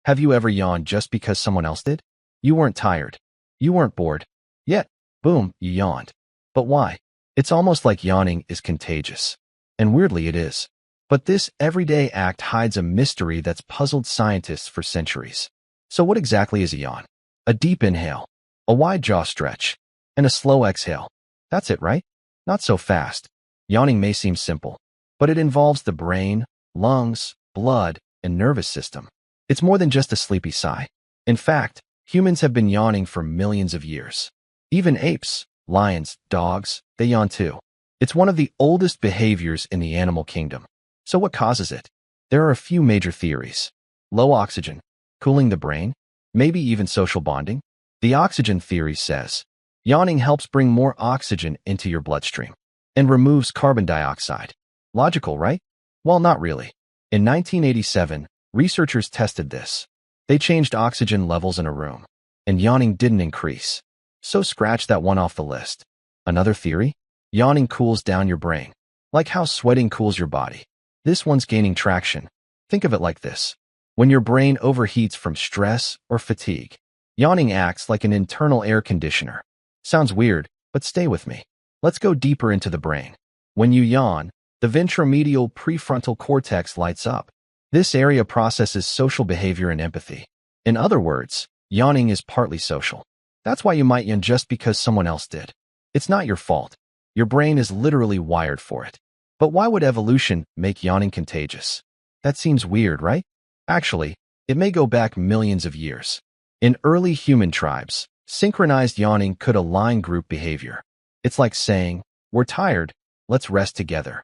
Have you ever yawned just because someone else did? You weren't tired. You weren't bored. Yet, boom, you yawned. But why? It's almost like yawning is contagious. And weirdly, it is. But this everyday act hides a mystery that's puzzled scientists for centuries. So what exactly is a yawn? A deep inhale, a wide jaw stretch, and a slow exhale. That's it, right? Not so fast. Yawning may seem simple, but it involves the brain, lungs, blood, and nervous system. It's more than just a sleepy sigh. In fact, humans have been yawning for millions of years. Even apes, lions, dogs, they yawn too. It's one of the oldest behaviors in the animal kingdom. So what causes it? There are a few major theories. Low oxygen, cooling the brain, maybe even social bonding. The oxygen theory says, yawning helps bring more oxygen into your bloodstream and removes carbon dioxide. Logical, right? Well, not really. In 1987, researchers tested this. They changed oxygen levels in a room, and yawning didn't increase. So scratch that one off the list. Another theory? Yawning cools down your brain, like how sweating cools your body. This one's gaining traction. Think of it like this. When your brain overheats from stress or fatigue, yawning acts like an internal air conditioner. Sounds weird, but stay with me. Let's go deeper into the brain. When you yawn, the ventromedial prefrontal cortex lights up. This area processes social behavior and empathy. In other words, yawning is partly social. That's why you might yawn just because someone else did. It's not your fault. Your brain is literally wired for it. But why would evolution make yawning contagious? That seems weird, right? Actually, it may go back millions of years. In early human tribes, synchronized yawning could align group behavior. It's like saying, we're tired, let's rest together.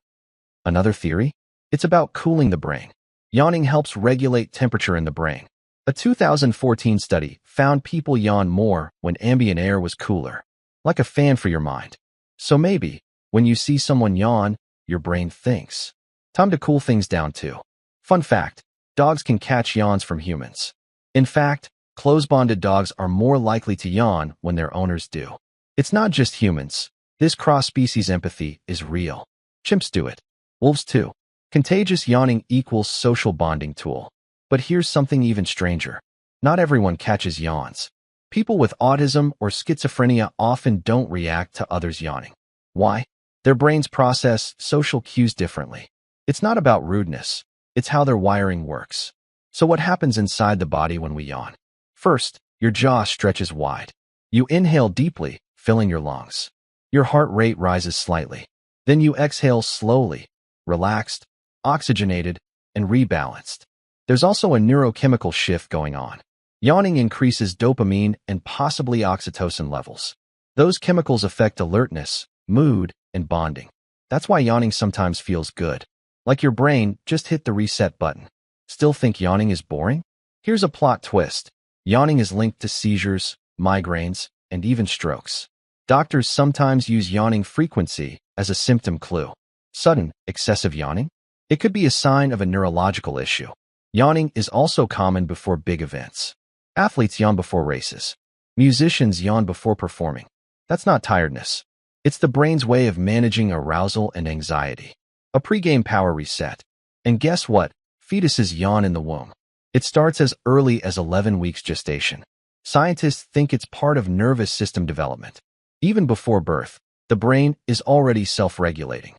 Another theory? It's about cooling the brain. Yawning helps regulate temperature in the brain. A 2014 study found people yawn more when ambient air was cooler, like a fan for your mind. So maybe, when you see someone yawn, your brain thinks, time to cool things down too. Fun fact, dogs can catch yawns from humans. In fact, close-bonded dogs are more likely to yawn when their owners do. It's not just humans. This cross-species empathy is real. Chimps do it. Wolves too. Contagious yawning equals social bonding tool. But here's something even stranger. Not everyone catches yawns. People with autism or schizophrenia often don't react to others yawning. Why? Their brains process social cues differently. It's not about rudeness. It's how their wiring works. So what happens inside the body when we yawn? First, your jaw stretches wide. You inhale deeply, filling your lungs. Your heart rate rises slightly. Then you exhale slowly, relaxed, oxygenated, and rebalanced. There's also a neurochemical shift going on. Yawning increases dopamine and possibly oxytocin levels. Those chemicals affect alertness, mood, and bonding. That's why yawning sometimes feels good. Like your brain just hit the reset button. Still think yawning is boring? Here's a plot twist. Yawning is linked to seizures, migraines, and even strokes. Doctors sometimes use yawning frequency as a symptom clue. Sudden, excessive yawning? It could be a sign of a neurological issue. Yawning is also common before big events. Athletes yawn before races. Musicians yawn before performing. That's not tiredness. It's the brain's way of managing arousal and anxiety. A pregame power reset. And guess what? Fetuses yawn in the womb. It starts as early as 11 weeks gestation. Scientists think it's part of nervous system development. Even before birth, the brain is already self-regulating.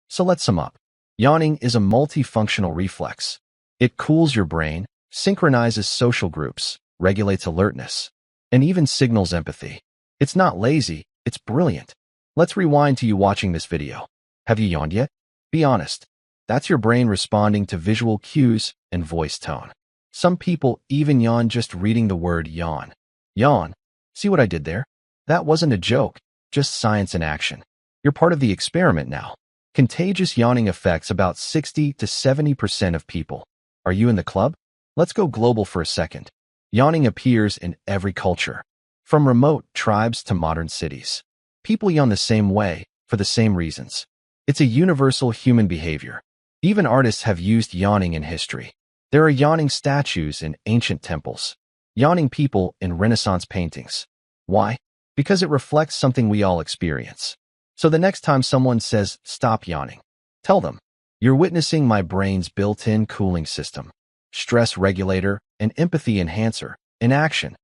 So let's sum up. Yawning is a multifunctional reflex. It cools your brain, synchronizes social groups, regulates alertness, and even signals empathy. It's not lazy, it's brilliant. Let's rewind to you watching this video. Have you yawned yet? Be honest. That's your brain responding to visual cues and voice tone. Some people even yawn just reading the word yawn. Yawn. See what I did there? That wasn't a joke, just science in action. You're part of the experiment now. Contagious yawning affects about 60 to 70% of people. Are you in the club? Let's go global for a second. Yawning appears in every culture, from remote tribes to modern cities. People yawn the same way, for the same reasons. It's a universal human behavior. Even artists have used yawning in history. There are yawning statues in ancient temples, yawning people in Renaissance paintings. Why? Because it reflects something we all experience. So the next time someone says, stop yawning, tell them, you're witnessing my brain's built-in cooling system, stress regulator, an empathy enhancer, in action.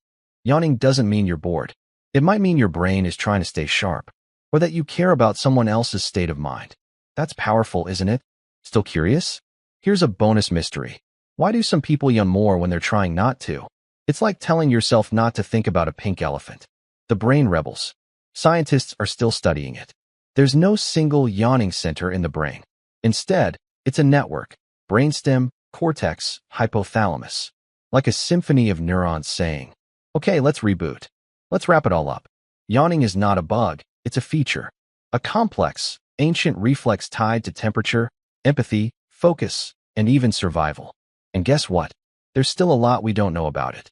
Yawning doesn't mean you're bored. It might mean your brain is trying to stay sharp, or that you care about someone else's state of mind. That's powerful, isn't it? Still curious? Here's a bonus mystery. Why do some people yawn more when they're trying not to? It's like telling yourself not to think about a pink elephant. The brain rebels. Scientists are still studying it. There's no single yawning center in the brain. Instead, it's a network: brainstem, cortex, hypothalamus. Like a symphony of neurons saying, okay, let's reboot. Let's wrap it all up. Yawning is not a bug, it's a feature. A complex, ancient reflex tied to temperature, empathy, focus, and even survival. And guess what? There's still a lot we don't know about it.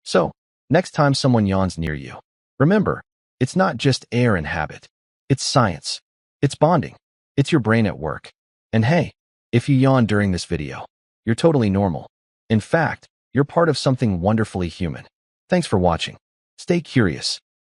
So, next time someone yawns near you, remember, it's not just air and habit. It's science. It's bonding. It's your brain at work. And hey, if you yawn during this video, you're totally normal. In fact, you're part of something wonderfully human. Thanks for watching. Stay curious.